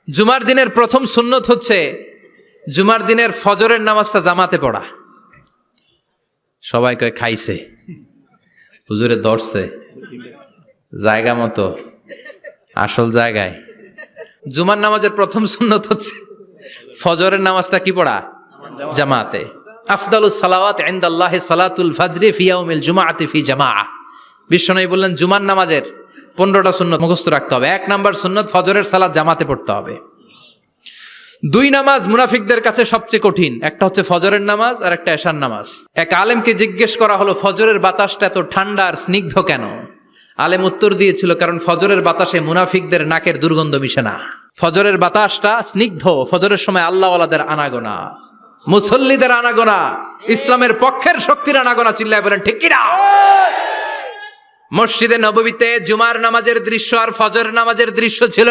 জুমার দিনের প্রথম সুন্নত হচ্ছে জুমার দিনের ফজরের নামাজটা জামাতে পড়া। সবাই কয় খাইছে, হুজুরে ধরছে জায়গা মতো, আসল জায়গায়। জুমার নামাজের প্রথম সুন্নত হচ্ছে ফজরের নামাজটা কি পড়া? জামাতে। আফদালুস সালাওয়াত ইনদাল্লাহি সালাতুল ফাজরি ফি ইয়াউমিল জুমআতি ফি জামাআহ। বিশ্বনবী বললেন জুমার নামাজের 15টা সুন্নত মুখস্থ রাখতে হবে। 1 নাম্বার সুন্নত ফজরের সালাত জামাতে পড়তে হবে। 2 নামাজ মুনাফিকদের কাছে সবচেয়ে কঠিন, একটা হচ্ছে ফজরের নামাজ আর একটা এশার নামাজ। এক আলেমকে জিজ্ঞেস করা হলো ফজরের বাতাসটা এত ঠান্ডা আর স্নিগ্ধ কেন? আলেম উত্তর দিয়েছিল, কারণ ফজরের বাতাসে মুনাফিকদের নাকের দুর্গন্ধ মিশে না। ফজরের বাতাসটা স্নিগ্ধ, ফজরের সময় আল্লাহওয়ালাদের আনাগোনা, মুসল্লিদের আনাগোনা, ইসলামের পক্ষের শক্তির আনাগোনা। চিল্লায় বলেন ঠিক কিনা? মসজিদে নববীতে জুমার নামাজের দৃশ্য আর ফজর নামাজের দৃশ্য ছিল